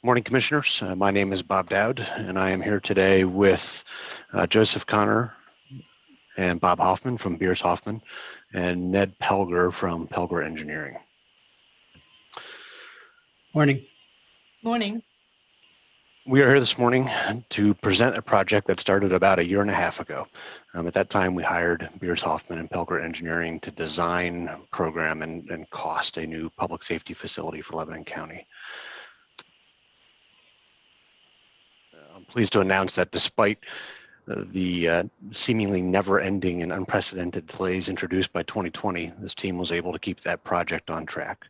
Morning, Commissioners. My name is Bob Dowd, and I am here today with Joseph Connor and Bob Hoffman from Beers Hoffman and Ned Pelger from Pelger Engineering. Morning. Morning. We are here this morning to present a project that started about a year and a half ago. At that time, we hired Beers Hoffman and Pelger Engineering to design, program, and cost a new public safety facility for Lebanon County. I'm pleased to announce that despite the seemingly never-ending and unprecedented delays introduced by 2020, this team was able to keep that project on track.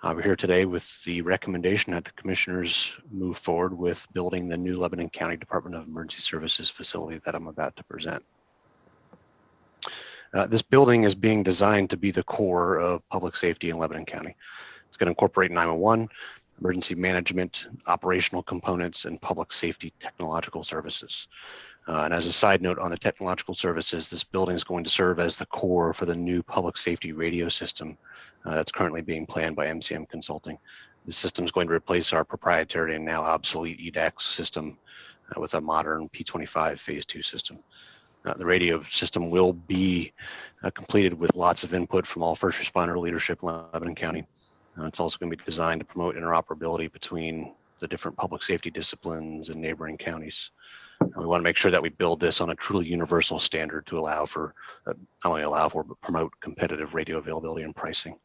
We're here today with the recommendation that the commissioners move forward with building the new Lebanon County Department of Emergency Services facility that I'm about to present. This building is being designed to be the core of public safety in Lebanon County. It's going to incorporate 911, emergency management, operational components, and public safety technological services. And as a side note on the technological services, this building is going to serve as the core for the new public safety radio system that's currently being planned by MCM Consulting. This system is going to replace our proprietary and now obsolete EDAX system with a modern P25 Phase 2 system. The radio system will be completed with lots of input from all first responder leadership in Lebanon County. It's also going to be designed to promote interoperability between the different public safety disciplines and neighboring counties. We want to make sure that we build this on a truly universal standard to allow for, not only allow for, but promote competitive radio availability and pricing.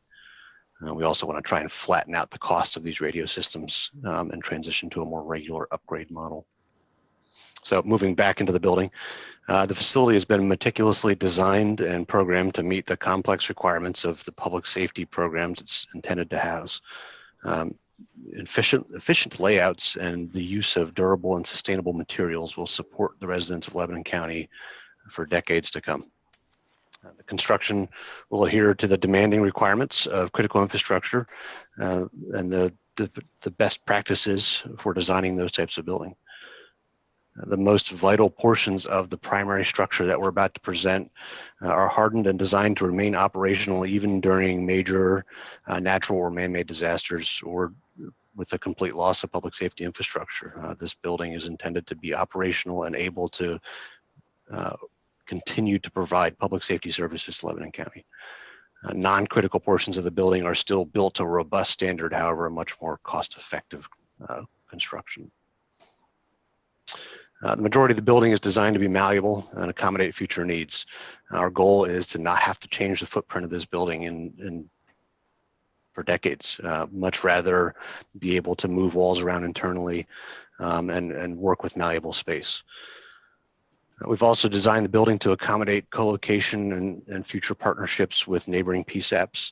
We also want to try and flatten out the cost of these radio systems and transition to a more regular upgrade model. So moving back into the building, the facility has been meticulously designed and programmed to meet the complex requirements of the public safety programs it's intended to house. Efficient layouts and the use of durable and sustainable materials will support the residents of Lebanon County for decades to come. The construction will adhere to the demanding requirements of critical infrastructure and the best practices for designing those types of building. The most vital portions of the primary structure that we're about to present are hardened and designed to remain operational even during major natural or man-made disasters or with the complete loss of public safety infrastructure. This building is intended to be operational and able to continue to provide public safety services to Lebanon County. Non-critical portions of the building are still built to a robust standard, however, a much more cost-effective construction. The majority of the building is designed to be malleable and accommodate future needs. Our goal is to not have to change the footprint of this building for decades. Much rather be able to move walls around internally and work with malleable space. We've also designed the building to accommodate co-location and future partnerships with neighboring PSAPs.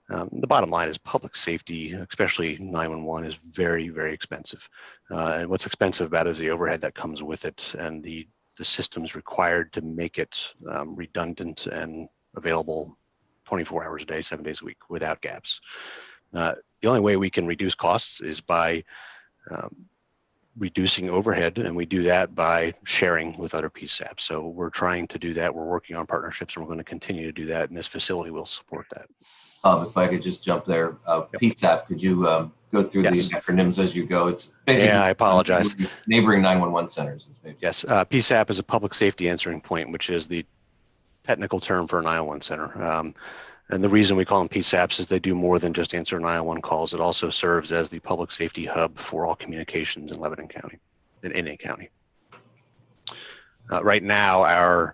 The bottom line is public safety, especially 911, is very, very expensive. And what's expensive about it is the overhead that comes with it and the systems required to make it redundant and available 24 hours a day, 7 days a week without gaps. The only way we can reduce costs is by reducing overhead, and we do that by sharing with other PSAPs. So we're trying to do that. We're working on partnerships, and we're going to continue to do that, and this facility will support that. If I could just jump there, Yep. PSAP, could you go through Yes. the acronyms as you go? It's basically Yeah, I apologize. Neighboring 911 centers. Yes, PSAP is a public safety answering point, which is the technical term for a 911 center. And the reason we call them PSAPs is they do more than just answer 911 calls. It also serves as the public safety hub for all communications in Lebanon County, in any county. Right now,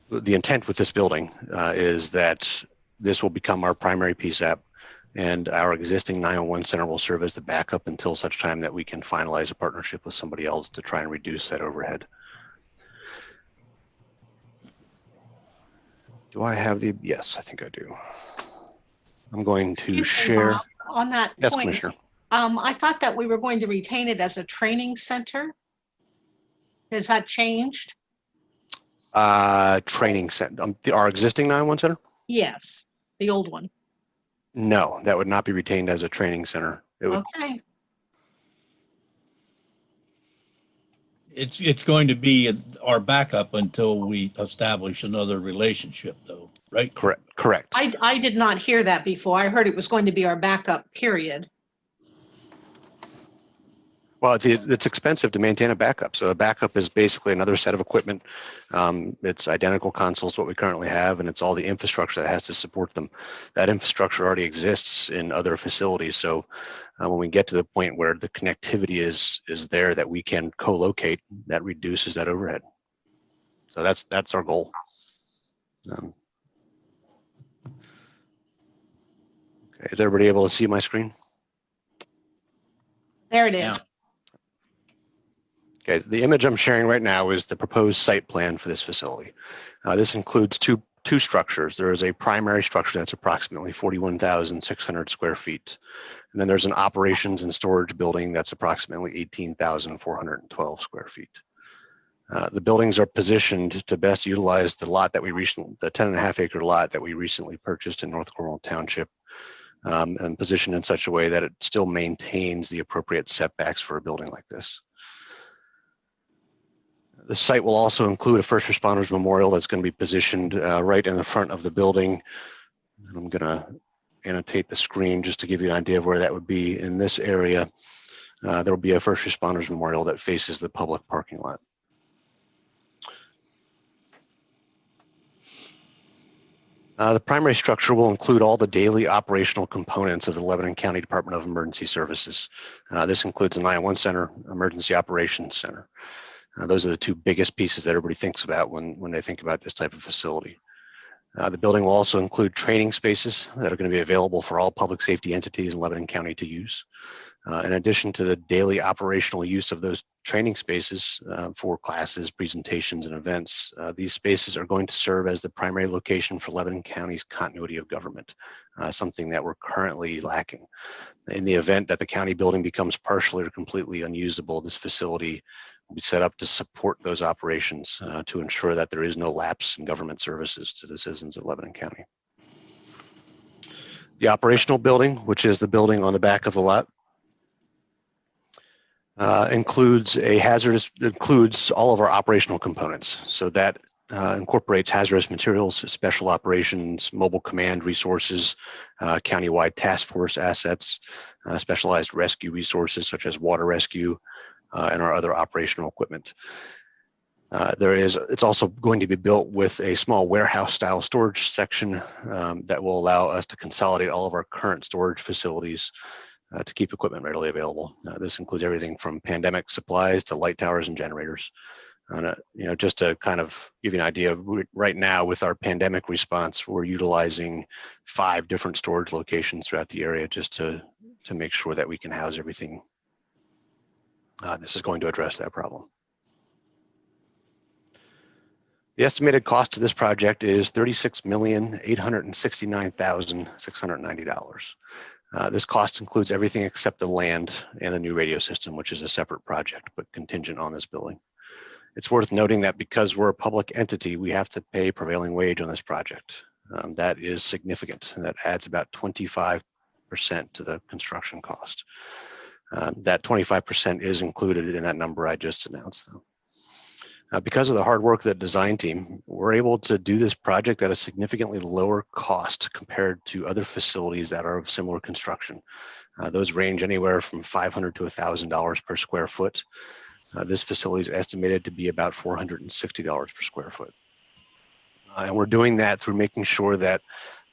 the intent with this building is that this will become our primary PSAP, and our existing 911 center will serve as the backup until such time that we can finalize a partnership with somebody else to try and reduce that overhead. Do I have the, yes, I think I do. I'm going to share. On that Yes, point, Commissioner. I thought that we were going to retain it as a training center. Has that changed? Training center, our existing 911 center? Yes, the old one. No, that would not be retained as a training center. It would, Okay. It's going to be our backup until we establish another relationship, though, right? correct. I did not hear that before. I heard it was going to be our backup, period. Well, it's expensive to maintain a backup. So a backup is basically another set of equipment. It's identical consoles to what we currently have, and it's all the infrastructure that has to support them. That infrastructure already exists in other facilities. So when we get to the point where the connectivity is there that we can co-locate, that reduces that overhead. So that's our goal. Okay, is everybody able to see my screen? There it Yeah. is. Okay, the image I'm sharing right now is the proposed site plan for this facility. This includes two structures. There is a primary structure that's approximately 41,600 square feet. And then there's an operations and storage building that's approximately 18,412 square feet. The buildings are positioned to best utilize the 10.5 acre lot that we recently purchased in North Cornwall Township, and positioned in such a way that it still maintains the appropriate setbacks for a building like this. The site will also include a first responders memorial that's going to be positioned right in the front of the building. And I'm going to annotate the screen just to give you an idea of where that would be. In this area, there will be a first responders memorial that faces the public parking lot. The primary structure will include all the daily operational components of the Lebanon County Department of Emergency Services. This includes a 911 center, emergency operations center. Those are the two biggest pieces that everybody thinks about when they think about this type of facility. The building will also include training spaces that are going to be available for all public safety entities in Lebanon County to use. In addition to the daily operational use of those training spaces for classes, presentations, and events, these spaces are going to serve as the primary location for Lebanon County's continuity of government, something that we're currently lacking. In the event that the county building becomes partially or completely unusable, this facility will be set up to support those operations to ensure that there is no lapse in government services to the citizens of Lebanon County. The operational building, which is the building on the back of the lot, includes all of our operational components. So that incorporates hazardous materials, special operations, mobile command resources, countywide task force assets, specialized rescue resources such as water rescue, and our other operational equipment. It's also going to be built with a small warehouse style storage section that will allow us to consolidate all of our current storage facilities to keep equipment readily available. This includes everything from pandemic supplies to light towers and generators. And just to kind of give you an idea, right now with our pandemic response, we're utilizing 5 different storage locations throughout the area just to make sure that we can house everything. This is going to address that problem. The estimated cost of this project is $36,869,690. This cost includes everything except the land and the new radio system, which is a separate project, but contingent on this building. It's worth noting that because we're a public entity, we have to pay prevailing wage on this project. That is significant. That adds about 25% to the construction cost. That 25% is included in that number I just announced, though. Because of the hard work of the design team, we're able to do this project at a significantly lower cost compared to other facilities that are of similar construction. Those range anywhere from $500 to $1,000 per square foot. This facility is estimated to be about $460 per square foot. And we're doing that through making sure that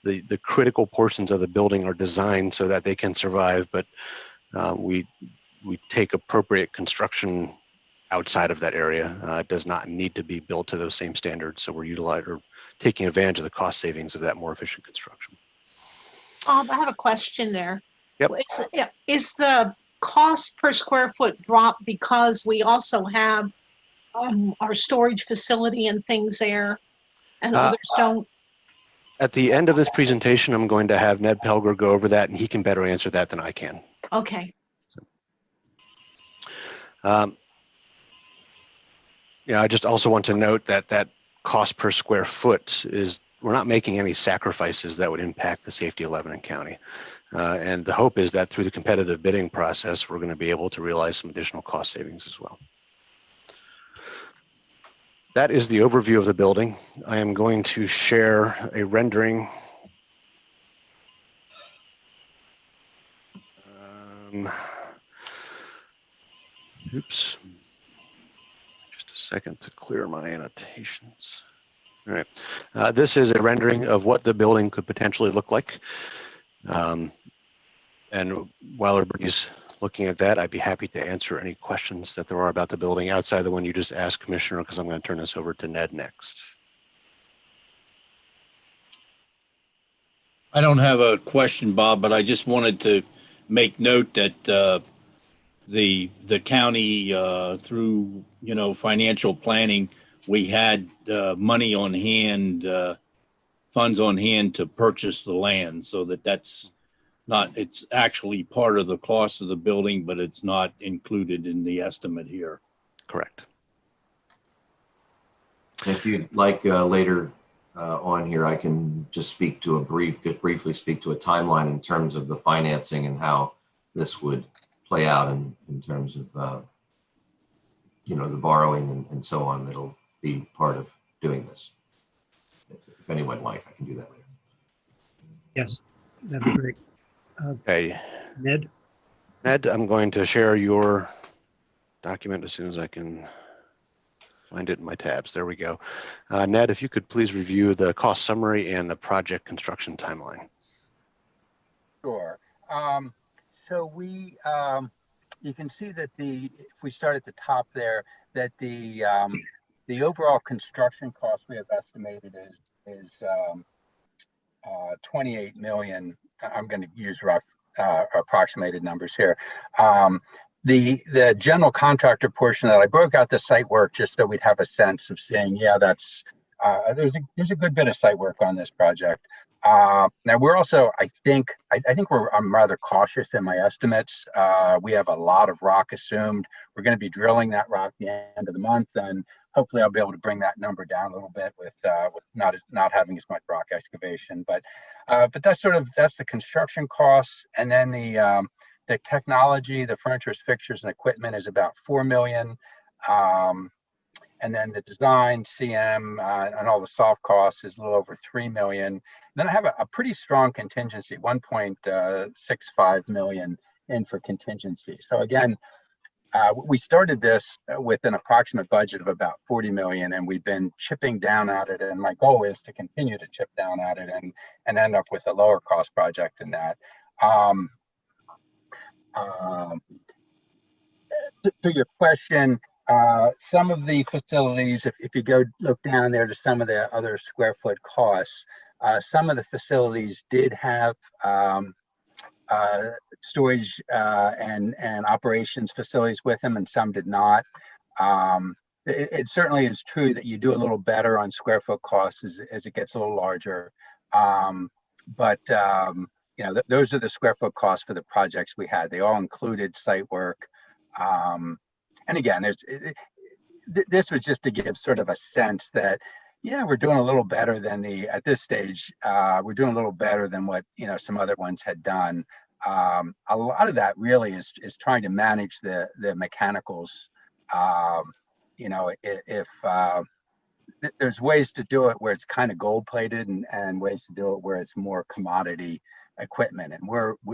the critical portions of the building are designed so that they can survive, but we take appropriate construction outside of that area. It does not need to be built to those same standards, so we're taking advantage of the cost savings of that more efficient construction. I have a question there. Yep. Is the cost per square foot drop because we also have our storage facility and things there, and others don't? At the end of this presentation, I'm going to have Ned Pelger go over that, and he can better answer that than I can. Okay. I just also want to note that cost per square foot we're not making any sacrifices that would impact the safety of Lebanon County. And the hope is that through the competitive bidding process, we're going to be able to realize some additional cost savings as well. That is the overview of the building. I am going to share a rendering. Oops. Just a second to clear my annotations. All right. This is a rendering of what the building could potentially look like. And while everybody's looking at that, I'd be happy to answer any questions that there are about the building outside the one you just asked, Commissioner, because I'm going to turn this over to Ned next. I don't have a question, Bob, but I just wanted to make note that the county through financial planning, we had money on hand, funds on hand to purchase the land, so that's not, it's actually part of the cost of the building, but it's not included in the estimate here. Correct. If you'd like later on here, I can just briefly speak to a timeline in terms of the financing and how this would play out in terms of the borrowing and so on. That'll be part of doing this. If anyone would like, I can do that later. Yes, that'd be great. Okay. Ned? Ned, I'm going to share your document as soon as I can find it in my tabs. There we go. Ned, if you could please review the cost summary and the project construction timeline. Sure. So you can see that if we start at the top there, that the overall construction cost we have estimated is 28 million. I'm going to use rough approximated numbers here. The general contractor portion that I broke out the site work just so we'd have a sense of saying, yeah, that's there's a good bit of site work on this project. Now we're also, I think I'm rather cautious in my estimates. We have a lot of rock assumed. We're going to be drilling that rock the end of the month, and hopefully I'll be able to bring that number down a little bit with not having as much rock excavation. But that's the construction costs, and then the technology, the furniture, fixtures, and equipment is about 4 million. And then the design, CM, and all the soft costs is a little over 3 million. Then I have a pretty strong contingency, 1.65 million in for contingency. So again, we started this with an approximate budget of about 40 million, and we've been chipping down at it. And my goal is to continue to chip down at it and end up with a lower cost project than that. To your question, some of the facilities, if you go look down there to some of the other square foot costs, some of the facilities did have storage and operations facilities with them, and some did not. It certainly is true that you do a little better on square foot costs as it gets a little larger. Those are the square foot costs for the projects we had. They all included site work. And again, this was just to give sort of a sense that, yeah, we're doing a little better than at this stage, we're doing a little better than what, some other ones had done. A lot of that really is trying to manage the mechanicals. If there's ways to do it where it's kind of gold plated and ways to do it where it's more commodity equipment. And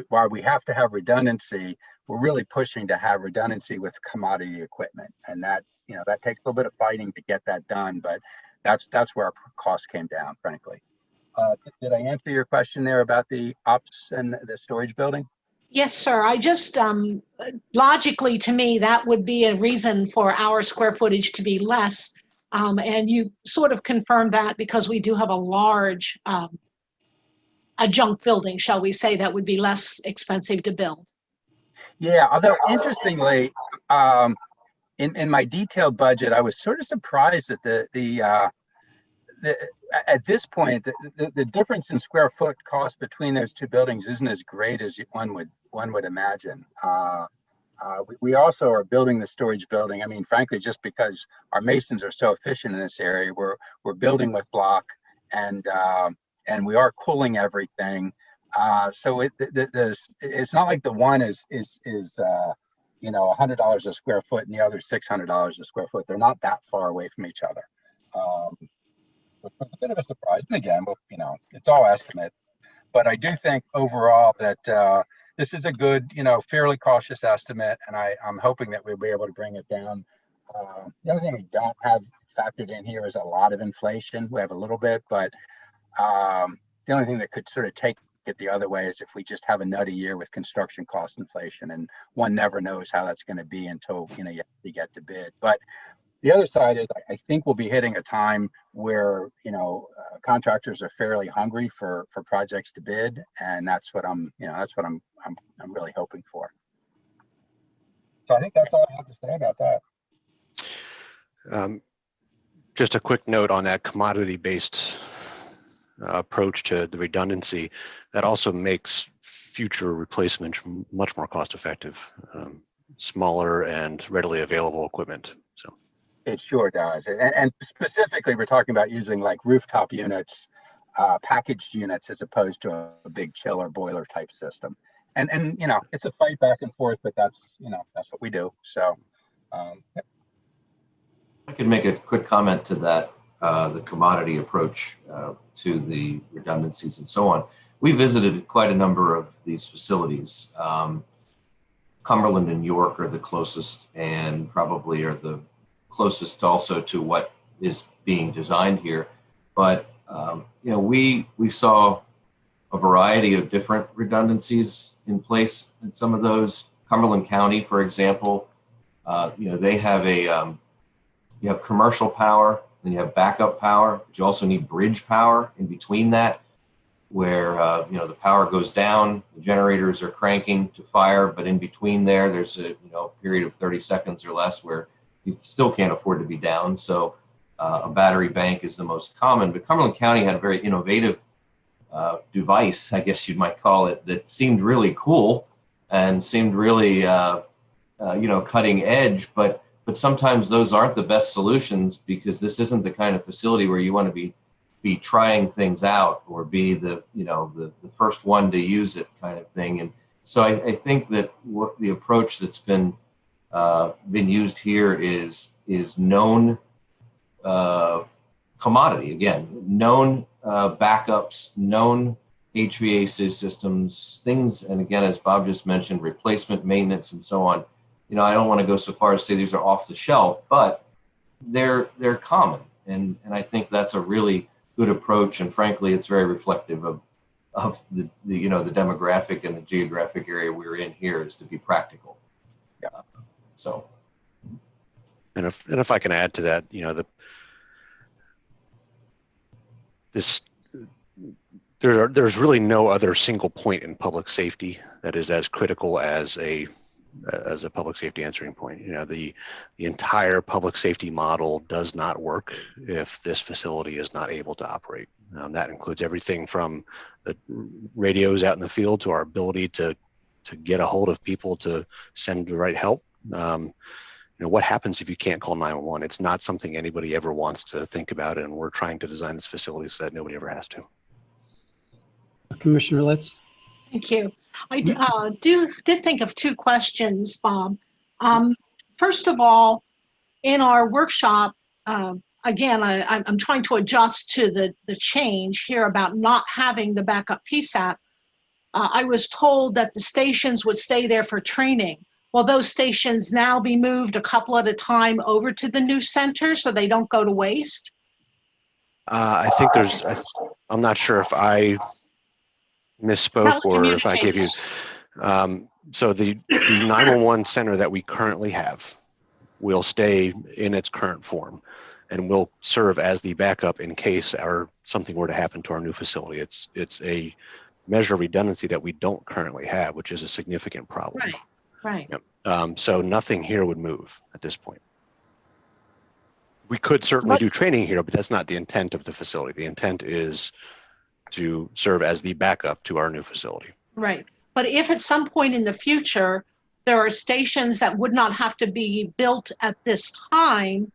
while we have to have redundancy, we're really pushing to have redundancy with commodity equipment. And that takes a little bit of fighting to get that done, but that's where our cost came down, frankly. Did I answer your question there about the ops and the storage building? Yes, sir. I just, logically to me, that would be a reason for our square footage to be less. And you sort of confirmed that because we do have a large adjunct building, shall we say, that would be less expensive to build. Yeah, although interestingly, in my detailed budget, I was sort of surprised that at this point, the difference in square foot cost between those two buildings isn't as great as one would imagine. We also are building the storage building. I mean, frankly, just because our masons are so efficient in this area, we're building with block, and we are cooling everything. So it's not like the one is $100 a square foot and the other $600 a square foot. They're not that far away from each other. Which was a bit of a surprise. And again, it's all estimate. But I do think overall that this is a good, fairly cautious estimate, and I'm hoping that we'll be able to bring it down. The other thing we don't have factored in here is a lot of inflation. We have a little bit, but the only thing that could sort of take it the other way is if we just have a nutty year with construction cost inflation, and one never knows how that's going to be until you get to bid. But the other side is I think we'll be hitting a time where contractors are fairly hungry for projects to bid, and that's what I'm really hoping for. So I think that's all I have to say about that. Just a quick note on that commodity-based approach to the redundancy. That also makes future replacement much more cost-effective, smaller and readily available equipment. So it sure does, and specifically we're talking about using like rooftop units, packaged units, as opposed to a big chiller boiler type system. And it's a fight back and forth, but that's what we do. So. Yeah. I could make a quick comment to that, the commodity approach to the redundancies and so on. We visited quite a number of these facilities. Cumberland and York are the closest, and probably are the closest also to what is being designed here. But we saw a variety of different redundancies in place in some of those. Cumberland County, for example, they have you have commercial power, then you have backup power, but you also need bridge power in between that, where the power goes down, the generators are cranking to fire, but in between there's a period of 30 seconds or less where you still can't afford to be down. So a battery bank is the most common. But Cumberland County had a very innovative device, I guess you might call it, that seemed really cool and seemed really cutting edge, but sometimes those aren't the best solutions, because this isn't the kind of facility where you want to be trying things out or be the first one to use it kind of thing. And so I think that what the approach that's been used here is known commodity, again, known backups, known HVAC systems, things, and again, as Bob just mentioned, replacement, maintenance, and so on. I don't want to go so far as to say these are off the shelf, but they're common, and I think that's a really good approach. And frankly, it's very reflective of the demographic and the geographic area we're in here, is to be practical. Yeah. So. And if I can add to that, there's really no other single point in public safety that is as critical as a public safety answering point. The entire public safety model does not work if this facility is not able to operate. That includes everything from the radios out in the field to our ability to get a hold of people to send the right help. What happens if you can't call 911? It's not something anybody ever wants to think about, and we're trying to design this facility so that nobody ever has to. Commissioner Litz. Thank you. I did think of two questions, Bob. First of all, in our workshop, again, I'm trying to adjust to the change here about not having the backup PSAP. I was told that the stations would stay there for training. Will those stations now be moved a couple at a time over to the new center so they don't go to waste? I think I'm not sure if I misspoke or if I gave you. So the 911 center that we currently have will stay in its current form and will serve as the backup in case something were to happen to our new facility. It's a measure of redundancy that we don't currently have, which is a significant problem. Right. Yep. So nothing here would move at this point. We could certainly do training here, but that's not the intent of the facility. The intent is to serve as the backup to our new facility. Right. But if at some point in the future, there are stations that would not have to be built at this time,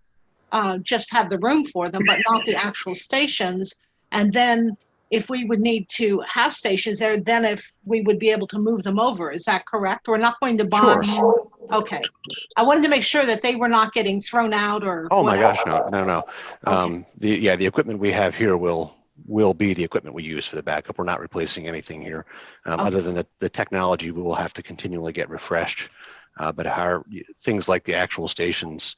just have the room for them, but not the actual stations. And then if we would need to have stations there, then if we would be able to move them over, is that correct? We're not going to buy. Sure. Okay. I wanted to make sure that they were not getting thrown out or. Oh my gosh, no. Okay. The equipment we have here will will be the equipment we use for the backup. We're not replacing anything here, other than the technology we will have to continually get refreshed. But things like the actual stations,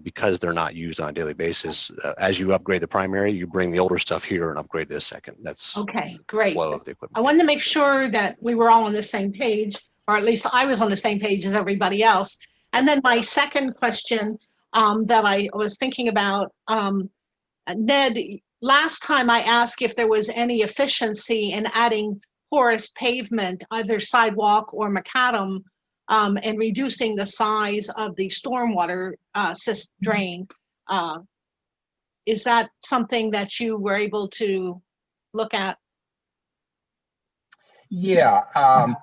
because they're not used on a daily basis, as you upgrade the primary, you bring the older stuff here and upgrade the second. That's Okay, the great. flow of the equipment. I wanted to make sure that we were all on the same page, or at least I was on the same page as everybody else. And then my second question that I was thinking about, Ned, last time I asked if there was any efficiency in adding porous pavement, either sidewalk or macadam, and reducing the size of the stormwater drain. Is that something that you were able to look at? Yeah,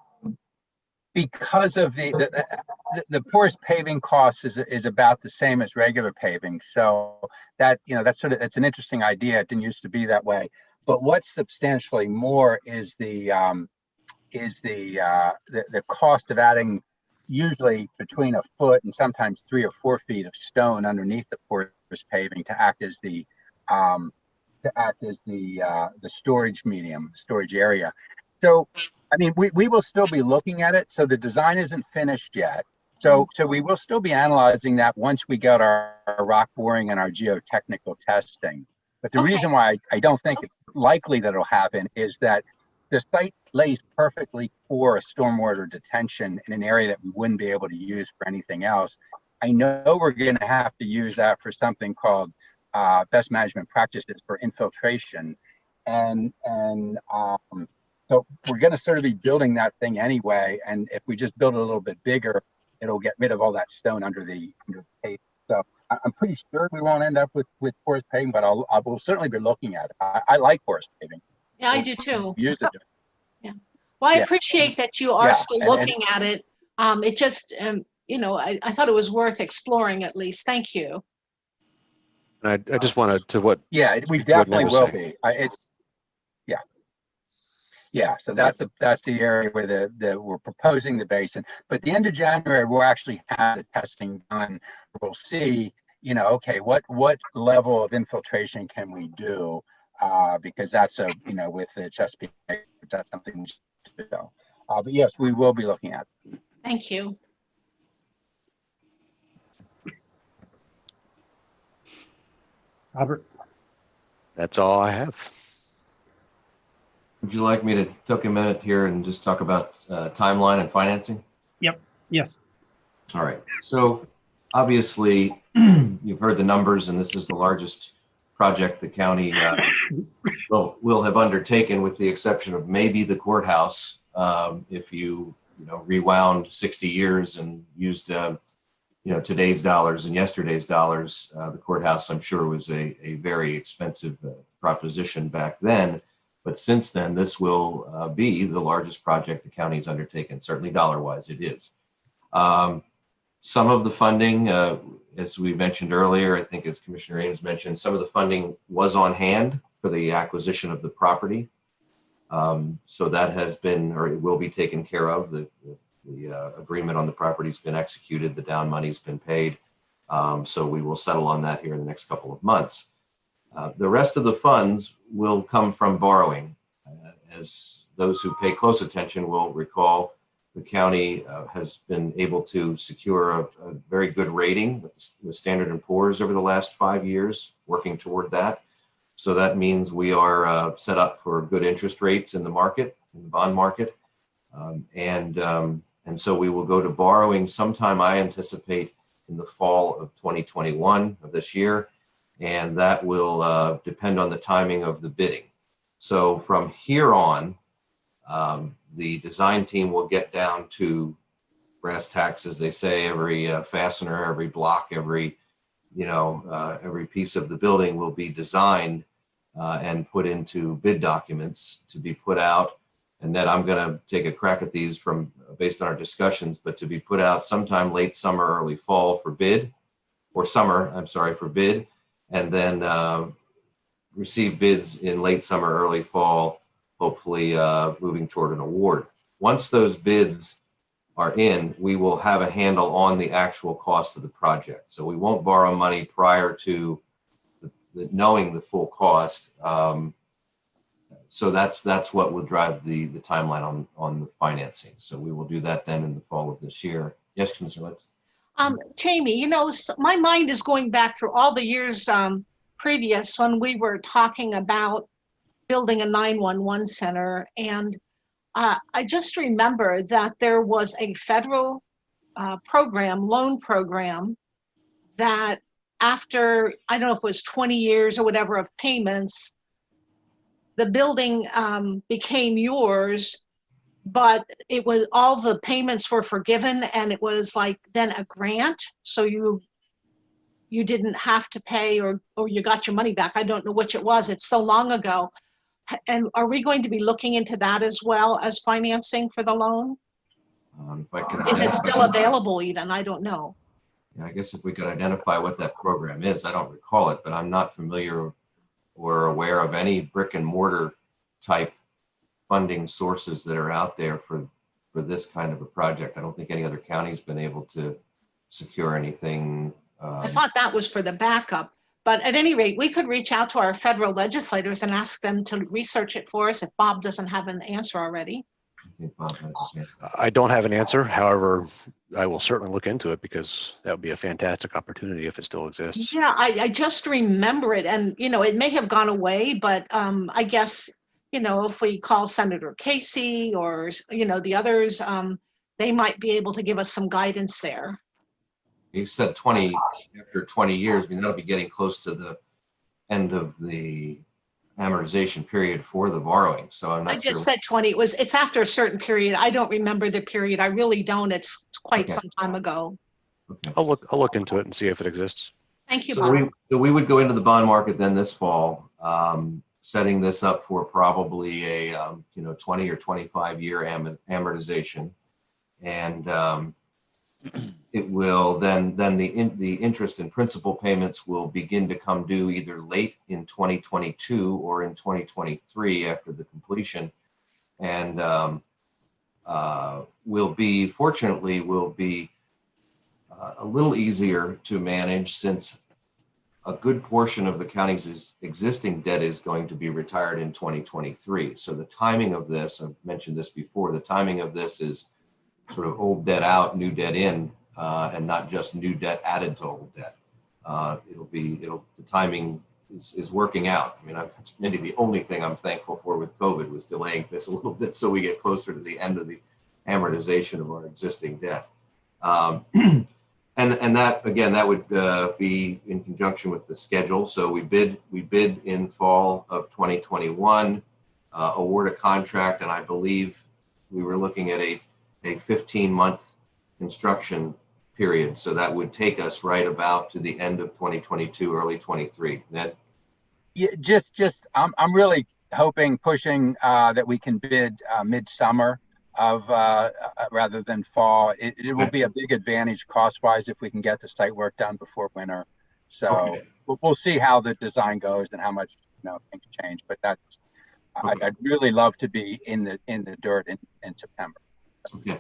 because of the porous paving cost is about the same as regular paving. So that, that's an interesting idea. It didn't used to be that way. But what's substantially more is the cost of adding usually between a foot and sometimes 3 or 4 feet of stone underneath the porous paving to act as the storage medium, storage area. So, I mean, we will still be looking at it. So the design isn't finished yet. So we will still be analyzing that once we get our rock boring and our geotechnical testing. But the reason why I don't think it's likely that it'll happen is that the site lays perfectly for a stormwater detention in an area that we wouldn't be able to use for anything else. I know we're going to have to use that for something called best management practices for infiltration. So we're going to sort of be building that thing anyway. And if we just build it a little bit bigger, it'll get rid of all that stone under the pavement. So I'm pretty sure we won't end up with porous paving, but I will certainly be looking at it. I like porous paving. Yeah, I do too. Use it. Yeah. Well, I Yeah. appreciate that you are still and- looking at it. It just, I thought it was worth exploring at least. Thank you. And I just wanted to what. Yeah, we speak to what Ned definitely was will saying. be. Yeah, so that's the area where we're proposing the basin. But at the end of January, we'll actually have the testing done. We'll see, okay, what level of infiltration can we do? Because that's with the Chesapeake, that's something we should do. But yes, we will be looking at it. Thank you. Robert? That's all I have. Would you like me to take a minute here and just talk about timeline and financing? Yes. All right. So obviously, you've heard the numbers, and this is the largest project the county will have undertaken, with the exception of maybe the courthouse. If you rewound 60 years and used today's dollars and yesterday's dollars, the courthouse, I'm sure, was a very expensive proposition back then. But since then, this will be the largest project the county's undertaken. Certainly dollar-wise, it is. Some of the funding, as we mentioned earlier, I think as Commissioner Ames mentioned, some of the funding was on hand for the acquisition of the property. So that has been, or it will be taken care of. The agreement on the property's been executed. The down money's been paid. So we will settle on that here in the next couple of months. The rest of the funds will come from borrowing. As those who pay close attention will recall, the county has been able to secure a very good rating with Standard & Poor's over the last 5 years, working toward that. So that means we are set up for good interest rates in the market, in the bond market. And so we will go to borrowing sometime, I anticipate, in the fall of 2021 of this year. And that will depend on the timing of the bidding. So from here on, the design team will get down to brass tacks, as they say. Every fastener, every block, every piece of the building will be designed and put into bid documents to be put out. And then I'm going to take a crack at these based on our discussions, but to be put out sometime late summer, early fall for bid, for bid. And then receive bids in late summer, early fall, hopefully moving toward an award. Once those bids are in, we will have a handle on the actual cost of the project. So we won't borrow money prior to knowing the full cost. So that's what will drive the timeline on the financing. So we will do that then in the fall of this year. Yes, Commissioner Litz? Jamie, my mind is going back through all the years previous when we were talking about building a 911 center. And I just remember that there was a federal loan program that after, I don't know if it was 20 years or whatever of payments, the building became yours, but it was all the payments were forgiven, and it was like then a grant. So you didn't have to pay, or you got your money back. I don't know which it was. It's so long ago. And are we going to be looking into that as well as financing for the loan? If I can Is it identify- still available even? I don't know. Yeah, I guess if we could identify what that program is, I don't recall it, but I'm not familiar or aware of any brick and mortar type funding sources that are out there for this kind of a project. I don't think any other county's been able to secure anything. I thought that was for the backup. But at any rate, we could reach out to our federal legislators and ask them to research it for us if Bob doesn't have an answer already. I think Bob has a answer. I don't have an answer. However, I will certainly look into it because that would be a fantastic opportunity if it still exists. Yeah, I just remember it, and it may have gone away, but I guess if we call Senator Casey or the others, they might be able to give us some guidance there. You said after 20 years, I mean, that'll be getting close to the end of the amortization period for the borrowing. So I'm not I just sure. said 20. It's after a certain period. I don't remember the period. I really don't. It's quite Okay. some time ago. Okay. I'll look into it and see if it exists. Thank you, So Bob. we would go into the bond market then this fall, setting this up for probably a 20 or 25 year amortization, and it will then the interest and principal payments will begin to come due either late in 2022 or in 2023 after the completion, and will be a little easier to manage since a good portion of the county's existing debt is going to be retired in 2023. So the timing of this, I've mentioned this before, the timing of this is sort of old debt out, new debt in, and not just new debt added to old debt. The timing is working out. I mean, that's maybe the only thing I'm thankful for with COVID was delaying this a little bit so we get closer to the end of the amortization of our existing debt. And that, again, that would be in conjunction with the schedule. So we bid in fall of 2021, award a contract, and I believe we were looking at a 15-month construction period. So that would take us right about to the end of 2022, early 23. Ned? Yeah, I'm really hoping, pushing that we can bid midsummer of rather than fall. It will be a big advantage cost-wise if we can get the site work done before winter. So Okay. we'll see how the design goes and how much things change. But that's Okay. I'd really love to be in the dirt in September. Okay.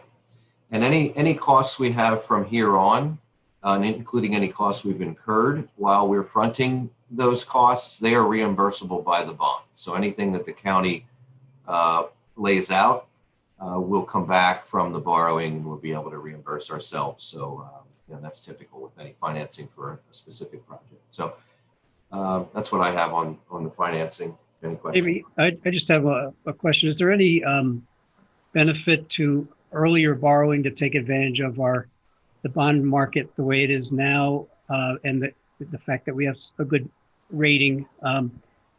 And any costs we have from here on, including any costs we've incurred while we're fronting those costs, they are reimbursable by the bond. So anything that the county lays out will come back from the borrowing and we'll be able to reimburse ourselves. So that's typical with any financing for a specific project. So that's what I have on the financing. Any questions? Maybe I just have a question. Is there any benefit to earlier borrowing to take advantage of the bond market the way it is now, and the fact that we have a good rating?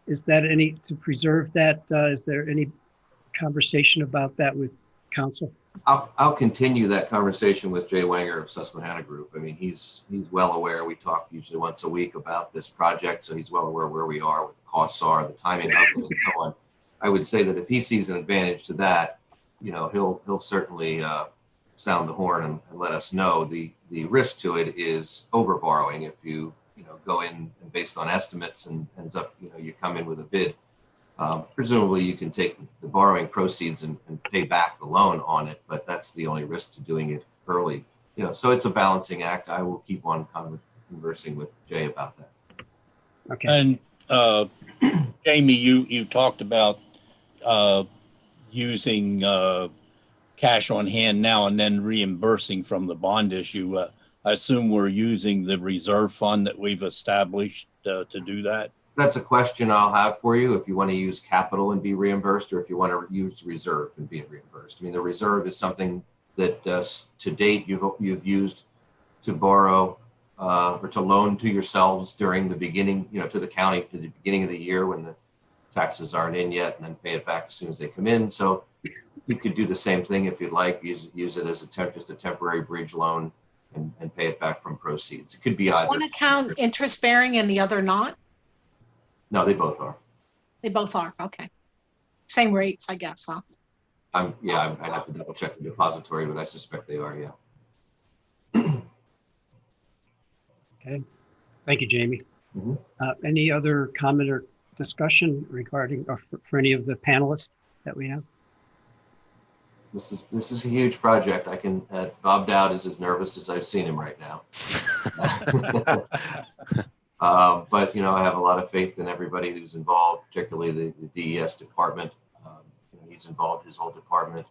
Is that to preserve that? Is there any conversation about that with council? I'll continue that conversation with Jay Wenger of Susquehanna Group. I mean, he's well aware. We talk usually once a week about this project, so he's well aware where we are, what the costs are, the timing of it, and so on. I would say that if he sees an advantage to that, he'll certainly sound the horn and let us know. The risk to it is over borrowing. If you go in and based on estimates and ends up you come in with a bid. Presumably you can take the borrowing proceeds and pay back the loan on it, but that's the only risk to doing it early. So it's a balancing act. I will keep on conversing with Jay about that. Okay. And Jamie, you talked about using cash on hand now and then reimbursing from the bond issue. I assume we're using the reserve fund that we've established to do that. That's a question I'll have for you, if you want to use capital and be reimbursed, or if you want to use reserve and be reimbursed. I mean, the reserve is something that to date you've used to borrow or to loan to yourselves during the beginning, to the county, to the beginning of the year when the taxes aren't in yet, and then pay it back as soon as they come in. So you could do the same thing if you'd like, use it as just a temporary bridge loan and pay it back from proceeds. It could be Is either. one account interest bearing and the other not? No, they both are. They both are, okay. Same rates, I guess, huh? I'd have to double check the depository, but I suspect they are, yeah. Okay, thank you, Jamie. Mhm. Any other comment or discussion regarding, or for any of the panelists that we have? This is a huge project. Bob Dowd is as nervous as I've seen him right now. But I have a lot of faith in everybody who's involved, particularly the DES department. He's involved his whole department.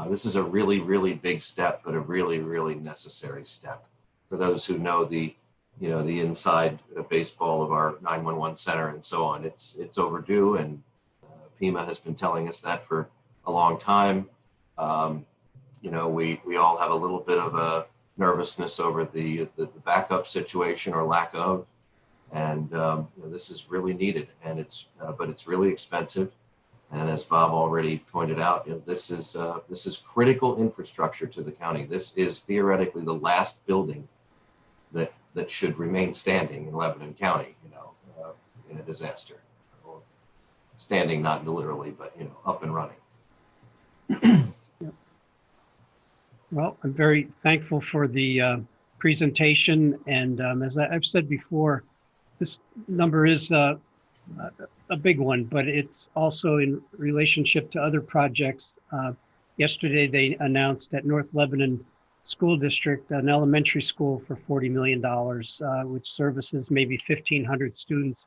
This is a really, really big step, but a really, really necessary step for those who know the inside baseball of our 911 center and so on. It's overdue, and FEMA has been telling us that for a long time. We all have a little bit of a nervousness over the backup situation or lack of, and this is really needed, and but it's really expensive. And as Bob already pointed out, this is critical infrastructure to the county. This is theoretically the last building that should remain standing in Lebanon County, in a disaster. Or standing, not literally, but up and running. Well, I'm very thankful for the presentation, and as I've said before, this number is a big one, but it's also in relationship to other projects. Yesterday, they announced at North Lebanon School District an elementary school for $40 million, which services maybe 1,500 students.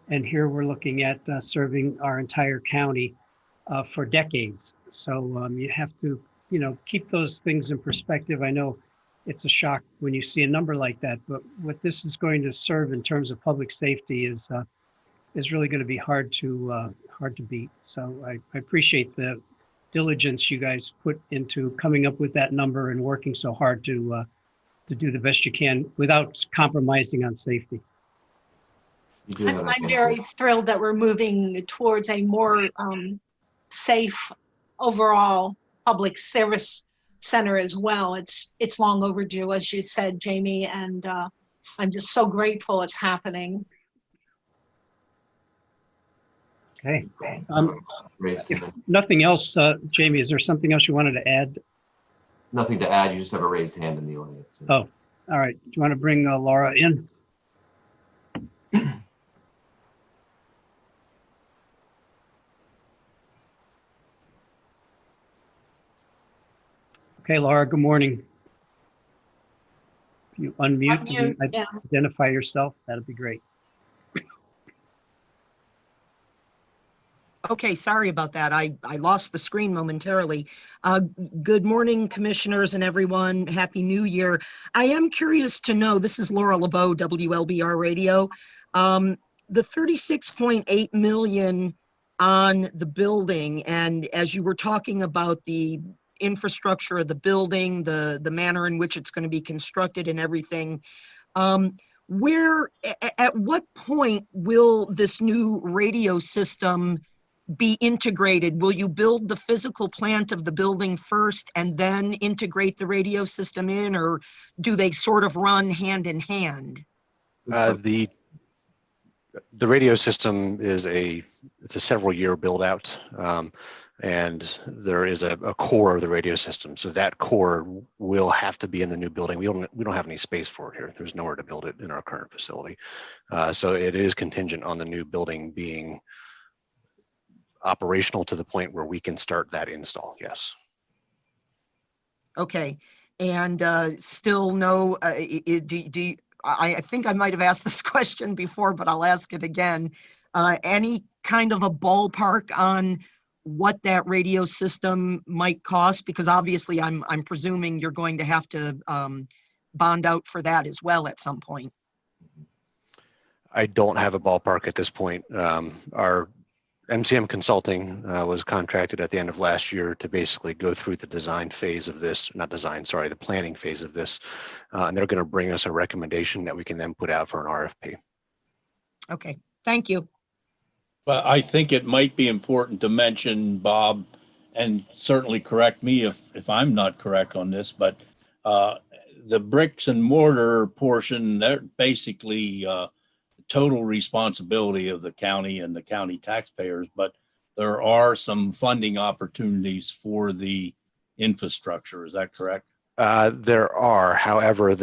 And here we're looking at serving our entire county for decades. So you have to, keep those things in perspective. I know it's a shock when you see a number like that, but what this is going to serve in terms of public safety is really going to be hard to beat. So I appreciate the diligence you guys put into coming up with that number and working so hard to do the best you can without compromising on safety. I'm very thrilled that we're moving towards a more safe overall public service center as well. It's long overdue, as you said, Jamie, and I'm just so grateful it's happening. Okay. If nothing else, Jamie, is there something else you wanted to add? Nothing to add. You just have a raised hand in the audience. Oh, all right. Do you want to bring Laura in? Okay, Laura, good morning. If you unmute and identify yourself, that'd be great. Okay, sorry about that. I lost the screen momentarily. Good morning, commissioners and everyone. Happy New Year. I am curious to know, this is Laura LeBeau, WLBR Radio. The 36.8 million on the building, and as you were talking about the infrastructure of the building, the manner in which it's going to be constructed and everything, at what point will this new radio system be integrated? Will you build the physical plant of the building first and then integrate the radio system in, or do they sort of run hand in hand? The radio system is it's a several year build out, and there is a core of the radio system. So that core will have to be in the new building. We don't have any space for it here. There's nowhere to build it in our current facility. So it is contingent on the new building being operational to the point where we can start that install. Yes. Okay, and still no. I think I might have asked this question before, but I'll ask it again. Any kind of a ballpark on what that radio system might cost? Because obviously I'm presuming you're going to have to bond out for that as well at some point. I don't have a ballpark at this point. Our MCM Consulting was contracted at the end of last year to basically go through the design phase of this, not design, sorry, the planning phase of this. And they're going to bring us a recommendation that we can then put out for an RFP. Okay, thank you. But I think it might be important to mention, Bob, and certainly correct me if I'm not correct on this, but the bricks and mortar portion, they're basically total responsibility of the county and the county taxpayers, but there are some funding opportunities for the infrastructure. Is that correct? There are, however,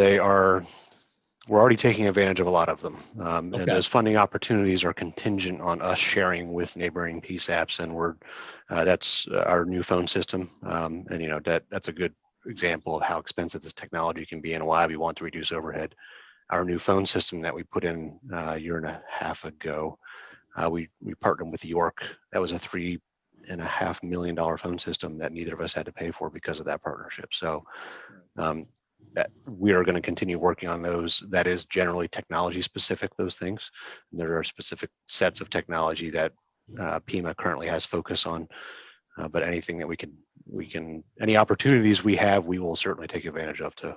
we're already taking advantage of a lot of them. And Okay. those funding opportunities are contingent on us sharing with neighboring PSAPs, and that's our new phone system. And you know, that's a good example of how expensive this technology can be and why we want to reduce overhead. Our new phone system that we put in a year and a half ago, we partnered with York. That was a $3.5 million phone system that neither of us had to pay for because of that partnership. So that we are going to continue working on those. That is generally technology specific, those things. And there are specific sets of technology that PEMA currently has focus on. But anything that we can, any opportunities we have, we will certainly take advantage of to